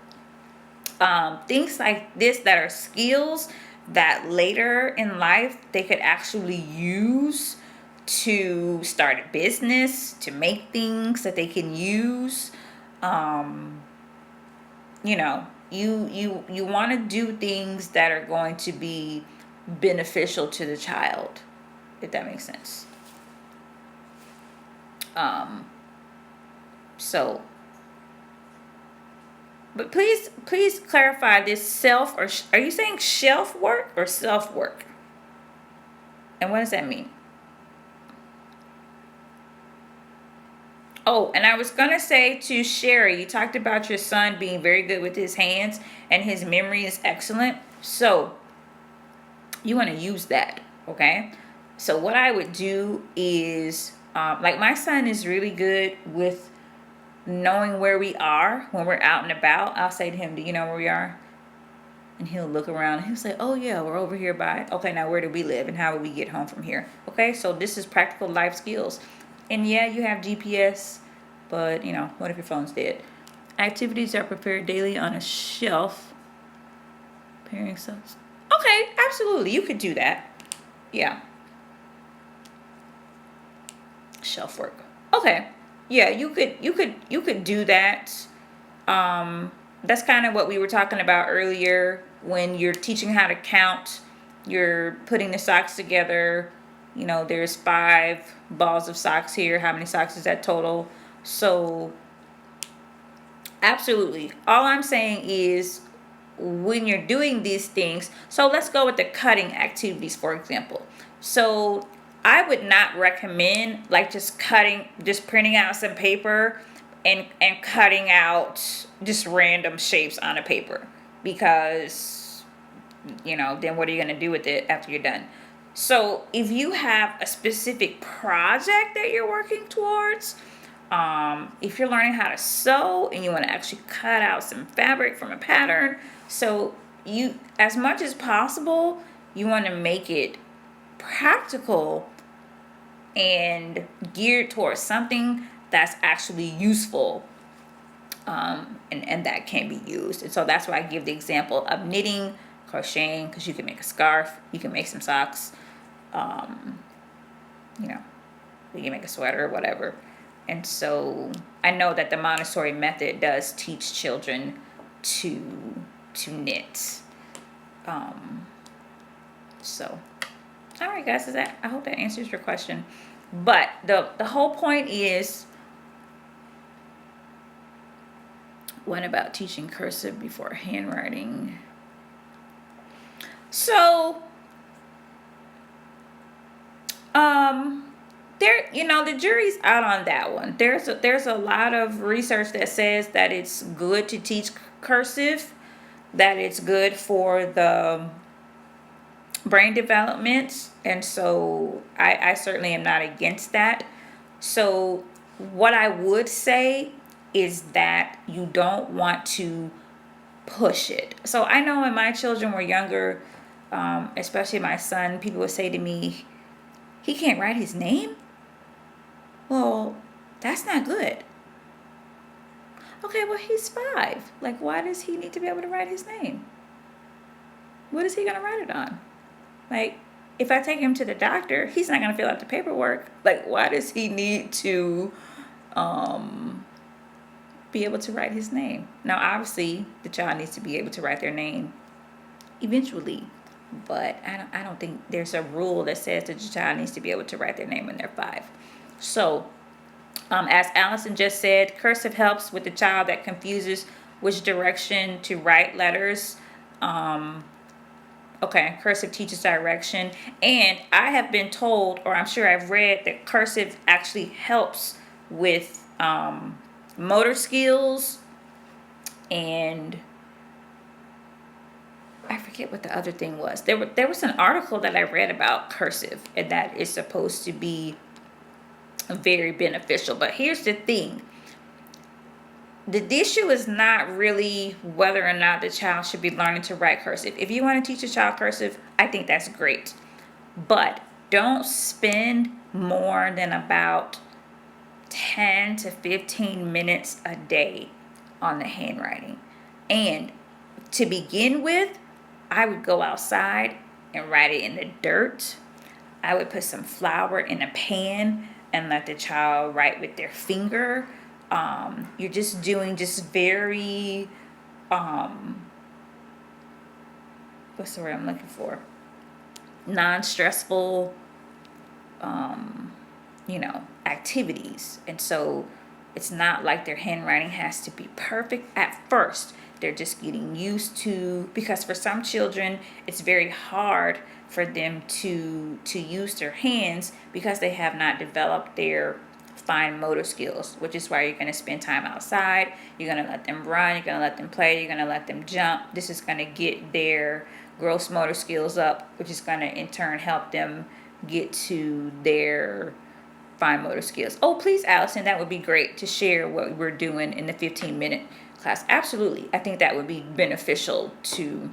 Things like this that are skills that later in life they could actually use to start a business, to make things that they can use. You want to do things that are going to be beneficial to the child, if that makes sense. So, but please clarify this self, or are you saying shelf work or self work? And what does that mean? Oh, and I was going to say to Sherry, you talked about your son being very good with his hands and his memory is excellent. So you want to use that, okay? So what I would do is, like, my son is really good with knowing where we are when we're out and about. I'll say to him, do you know where we are? And he'll look around and he'll say, oh yeah, we're over here by, okay, now where do we live and how will we get home from here? Okay, so this is practical life skills. And yeah, you have GPS, but what if your phone's dead? Activities are prepared daily on a shelf. Pairing subs. Okay, absolutely, you could do that. Yeah. Shelf work. Okay. Yeah, you could do that. That's kind of what we were talking about earlier when you're teaching how to count. You're putting the socks together. There's 5 balls of socks here. How many socks is that total? So, absolutely. All I'm saying is when you're doing these things, so let's go with the cutting activities, for example. So, I would not recommend like just printing out some paper and cutting out just random shapes on a paper, because, then what are you going to do with it after you're done? So if you have a specific project that you're working towards, if you're learning how to sew and you want to actually cut out some fabric from a pattern, so you, as much as possible, you want to make it practical and geared towards something that's actually useful, and that can be used. And so that's why I give the example of knitting, crocheting, because you can make a scarf, you can make some socks, you can make a sweater or whatever. And so I know that the Montessori method does teach children to knit. So All right, guys, I hope that answers your question. But the whole point is, what about teaching cursive before handwriting? So, there, the jury's out on that one. There's a lot of research that says that it's good to teach cursive, that it's good for the brain development, and so I certainly am not against that. So what I would say is that you don't want to push it. So I know when my children were younger, especially my son, people would say to me, he can't write his name? Well, that's not good. Okay, well, he's 5. Like, why does he need to be able to write his name? What is he going to write it on? Like, if I take him to the doctor, he's not going to fill out the paperwork. Like, why does he need to be able to write his name? Now, obviously, the child needs to be able to write their name eventually, but I don't think there's a rule that says that your child needs to be able to write their name when they're 5. So, as Allison just said, cursive helps with the child that confuses which direction to write letters. Okay, cursive teaches direction. And I have been told, or I'm sure I've read, that cursive actually helps with motor skills, and I forget what the other thing was. There was an article that I read about cursive, and that is supposed to be very beneficial. But here's the thing. The issue is not really whether or not the child should be learning to write cursive. If you want to teach a child cursive, I think that's great. But don't spend more than about 10 to 15 minutes a day on the handwriting. And to begin with, I would go outside and write it in the dirt. I would put some flour in a pan and let the child write with their finger. You're just doing just very, what's the word I'm looking for? Non-stressful, activities. And so it's not like their handwriting has to be perfect at first. They're just getting used to, because for some children, it's very hard for them to use their hands because they have not developed their fine motor skills, which is why you're going to spend time outside. You're going to let them run. You're going to let them play. You're going to let them jump. This is going to get their gross motor skills up, which is going to in turn help them get to their fine motor skills. Oh, please, Allison, that would be great to share what we're doing in the 15-minute class. Absolutely. I think that would be beneficial to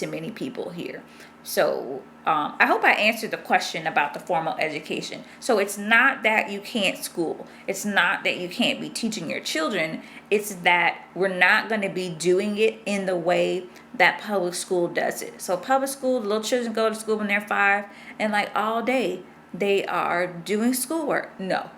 many people here. So I hope I answered the question about the formal education. So it's not that you can't school. It's not that you can't be teaching your children. It's that we're not going to be doing it in the way that public school does it. So public school, the little children go to school when they're 5, and like all day they are doing schoolwork. No.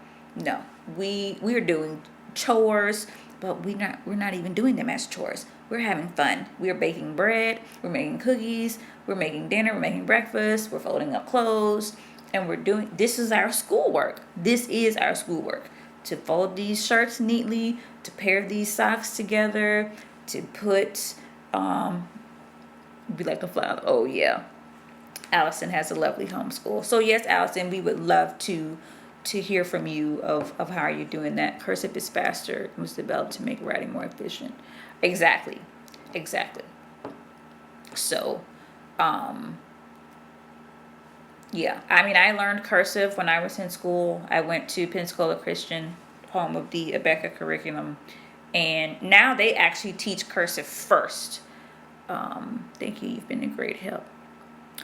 We are doing chores, but we're not even doing them as chores. We're having fun. We're baking bread, we're making cookies, we're making dinner, we're making breakfast, we're folding up clothes, and this is our schoolwork. This is our schoolwork. To fold these shirts neatly, to pair these socks together, to put, be like a flower. Oh yeah. Allison has a lovely homeschool. So yes, Allison, we would love to hear from you of how you're doing that. Cursive is faster and was developed to make writing more efficient. Exactly. So, yeah. I mean, I learned cursive when I was in school. I went to Pensacola Christian, home of the Abeka curriculum. And now they actually teach cursive first. Thank you. You've been a great help.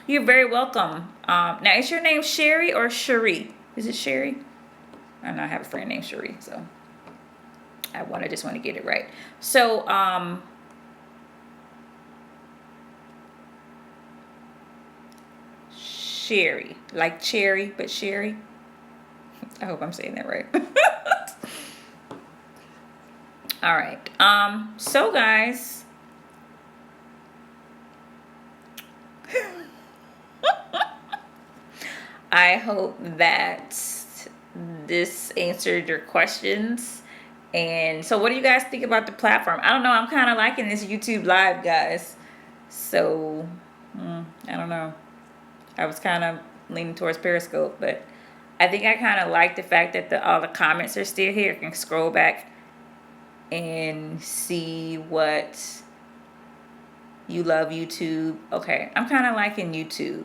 You're very welcome. Now, is your name Sherry or Cherie? Is it Sherry? I know I have a friend named Cherie, so I just want to get it right. So, Sherry, like cherry, but Sherry. I hope I'm saying that right. All right. So guys, I hope that this answered your questions. And so what do you guys think about the platform? I don't know. I'm kind of liking this YouTube live, guys. So, I don't know. I was kind of leaning towards Periscope, but I think I kind of like the fact that all the comments are still here. I can scroll back and see what you love YouTube. Okay, I'm kind of liking YouTube.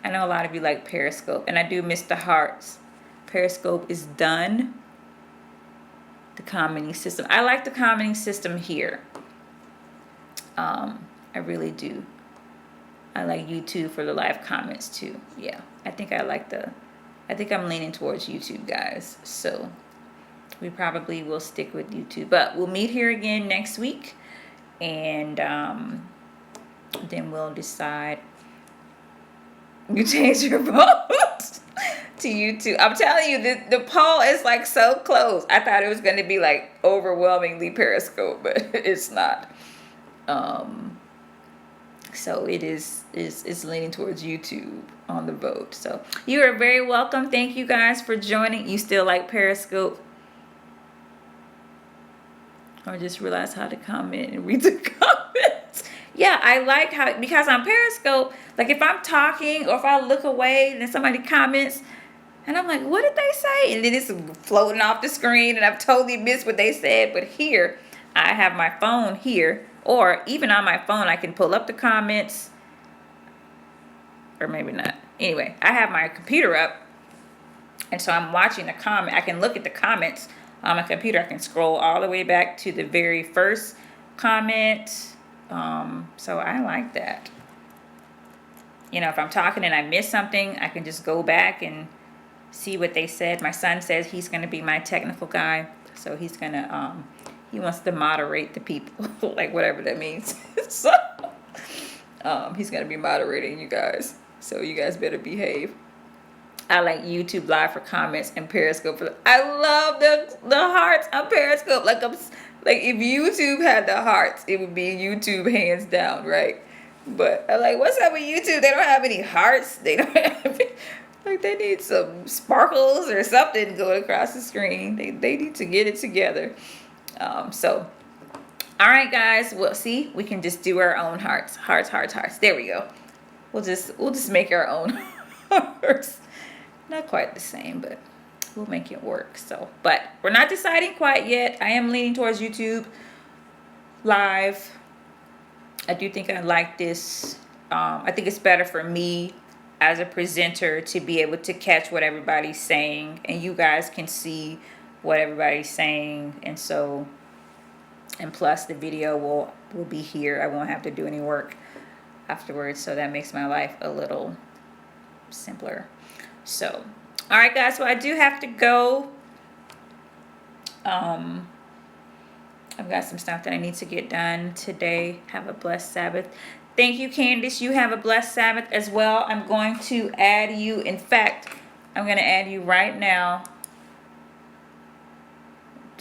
I know a lot of you like Periscope, and I do miss the hearts. Periscope is done. The commenting system. I like the commenting system here. I really do. I like YouTube for the live comments too. Yeah, I think I'm leaning towards YouTube, guys. So we probably will stick with YouTube, but we'll meet here again next week, and then we'll decide. You change your vote to YouTube. I'm telling you, the poll is like so close. I thought it was going to be like overwhelmingly Periscope, but it's not. So it is leaning towards YouTube on the vote. So you are very welcome. Thank you guys for joining. You still like Periscope? Or just realize how to comment and read the comments. Yeah, I like how, because on Periscope, like if I'm talking or if I look away and then somebody comments and I'm like, what did they say? And then it's floating off the screen and I've totally missed what they said. But here, I have my phone here, or even on my phone, I can pull up the comments, or maybe not. Anyway, I have my computer up, and so I'm watching the comment. I can look at the comments on my computer. I can scroll all the way back to the very first comment. So I like that. You know, if I'm talking and I miss something, I can just go back and see what they said. My son says he's going to be my technical guy, so he's going to he wants to moderate the people, like whatever that means. So he's going to be moderating you guys, so you guys better behave. I like YouTube Live for comments and Periscope for. I love the hearts on Periscope. Like if YouTube had the hearts, it would be YouTube hands down, right? But I'm like, what's up with YouTube? They don't have any hearts. They don't have like they need some sparkles or something going across the screen. They need to get it together. So, all right, guys. Well, see, we can just do our own hearts. There we go. We'll just make our own hearts. Not quite the same, but we'll make it work. So, but we're not deciding quite yet. I am leaning towards YouTube Live. I do think I like this. I think it's better for me as a presenter to be able to catch what everybody's saying, and you guys can see what everybody's saying. And so, and plus the video will be here. I won't have to do any work afterwards, so that makes my life a little simpler. So, all right, guys. So I do have to go. I've got some stuff that I need to get done today. Have a blessed Sabbath. Thank you, Candace. You have a blessed Sabbath as well. I'm going to add you. In fact, I'm going to add you right now.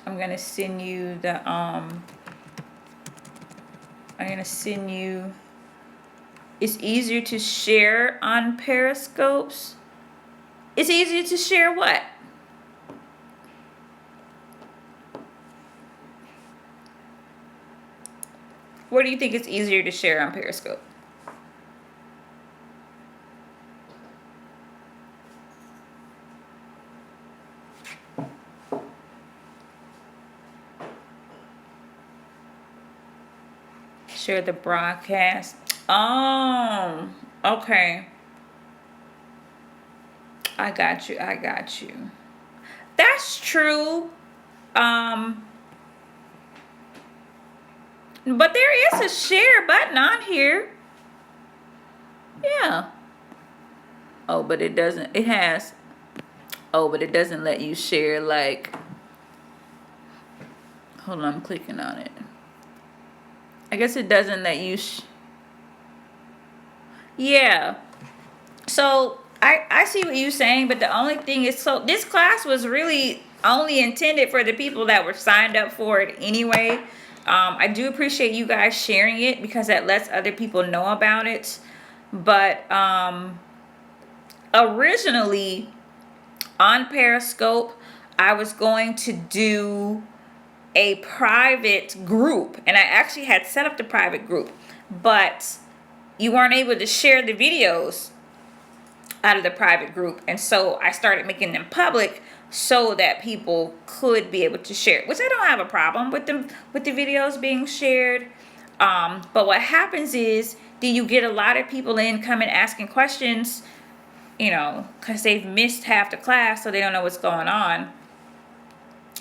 I'm going to send you the, I'm going to send you, it's easier to share on Periscopes. It's easier to share what? What do you think is easier to share on Periscope? Share the broadcast. Oh, okay. I got you. That's true. But there is a share button on here. Yeah. Oh, but it doesn't. It has. Oh, but it doesn't let you share like. Hold on, I'm clicking on it. I guess it doesn't let you. Yeah. So I see what you're saying, but the only thing is, so this class was really only intended for the people that were signed up for it anyway. I do appreciate you guys sharing it because that lets other people know about it. But Originally on Periscope, I was going to do a private group, and I actually had set up the private group, but you weren't able to share the videos out of the private group, and so I started making them public so that people could be able to share, which I don't have a problem with them, with the videos being shared. But what happens is, do you get a lot of people in coming asking questions, because they've missed half the class, so they don't know what's going on.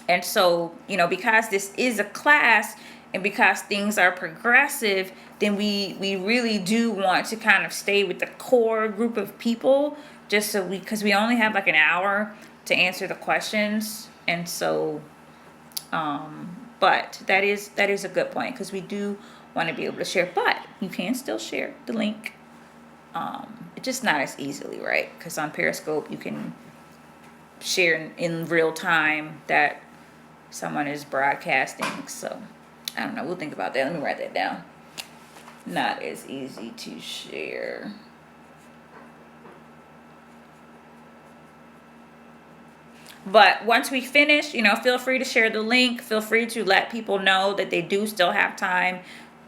And so, because this is a class and because things are progressive, then we really do want to kind of stay with the core group of people, just so because we only have like an hour to answer the questions. And so, but that is a good point, because we do want to be able to share, but you can still share the link. It's just not as easily, right? Because on Periscope, you can share in real time that someone is broadcasting. So I don't know, we'll think about that. Let me write that down. Not as easy to share. But once we finish, feel free to share the link. Feel free to let people know that they do still have time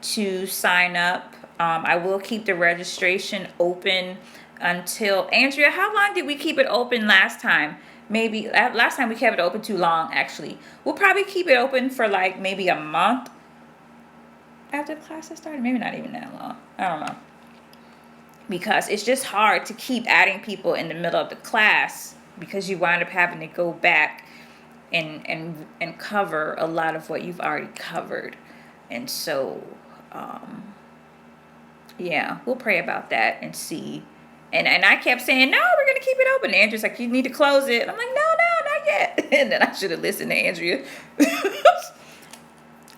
to sign up. I will keep the registration open until, Andrea, how long did we keep it open last time? Maybe last time we kept it open too long, actually. We'll probably keep it open for like maybe a month after the class has started. Maybe not even that long. I don't know. Because it's just hard to keep adding people in the middle of the class, because you wind up having to go back and cover a lot of what you've already covered. And so, yeah, we'll pray about that and see. And I kept saying, no, we're going to keep it open. And Andrea's like, you need to close it. I'm like, no, not yet. And then I should have listened to Andrea.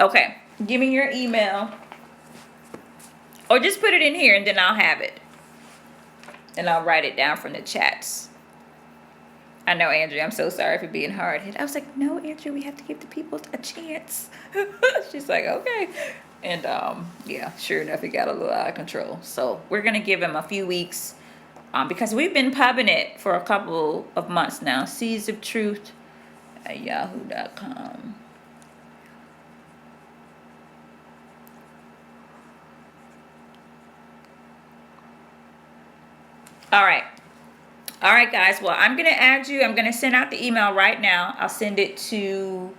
Okay, give me your email. Or just put it in here and then I'll have it. And I'll write it down from the chats. I know, Andrea, I'm so sorry for being hard-headed. I was like, no, Andrea, we have to give the people a chance. She's like, okay. And yeah, sure enough, it got a little out of control. So we're going to give him a few weeks. Because we've been pubbing it for a couple of months now. Seeds of Truth at yahoo.com. All right, guys. Well, I'm going to add you. I'm going to send out the email right now. I'll send it to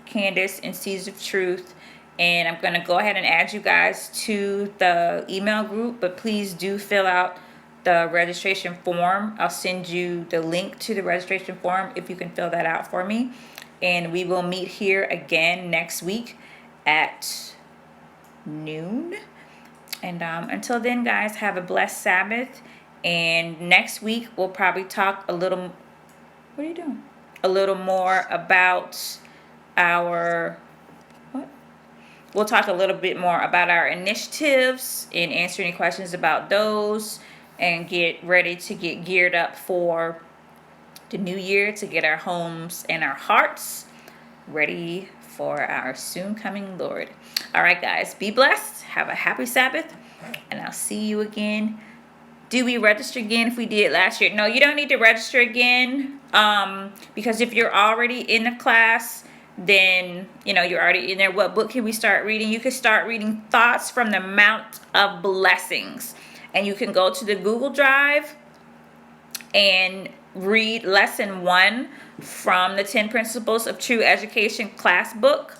Candace and Seeds of Truth. And I'm going to go ahead and add you guys to the email group. But please do fill out the registration form. I'll send you the link to the registration form if you can fill that out for me. And we will meet here again next week at noon. And until then, guys, have a blessed Sabbath. And next week, we'll probably talk a little... What are you doing? A little more about our... We'll talk a little bit more about our initiatives and answer any questions about those, and get ready to get geared up for the new year, to get our homes and our hearts ready for our soon coming Lord. All right, guys, be blessed. Have a happy Sabbath, and I'll see you again. Do we register again if we did last year? No, you don't need to register again, because if you're already in the class, then, you're already in there. What book can we start reading? You can start reading Thoughts from the Mount of Blessings. And you can go to the Google Drive and read Lesson 1 from the 10 Principles of True Education class book.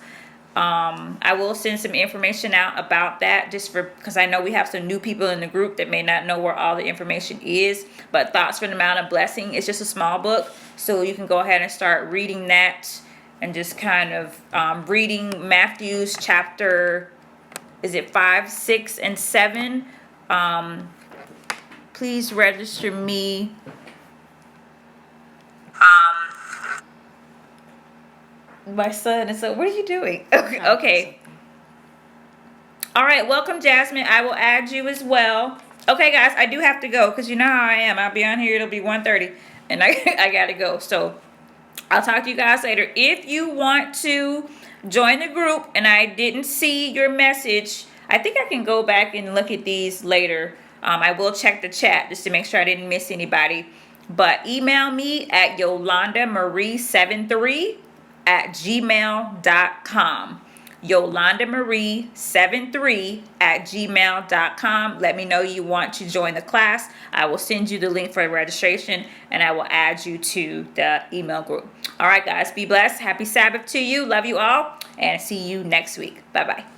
I will send some information out about that, just because I know we have some new people in the group that may not know where all the information is. But Thoughts from the Mount of Blessing is just a small book. So you can go ahead and start reading that. And just kind of reading Matthew's chapter, is it 5, 6, and 7? Please register me. My son is so, what are you doing? Okay. All right, welcome, Jasmine. I will add you as well. Okay, guys, I do have to go, because you know how I am. I'll be on here, it'll be 1:30, and I got to go. So I'll talk to you guys later. If you want to join the group and I didn't see your message, I think I can go back and look at these later. I will check the chat just to make sure I didn't miss anybody. But email me at yolandamarie73@gmail.com. yolandamarie73@gmail.com. Let me know you want to join the class. I will send you the link for registration, and I will add you to the email group. All right, guys, be blessed. Happy Sabbath to you. Love you all, and see you next week. Bye-bye.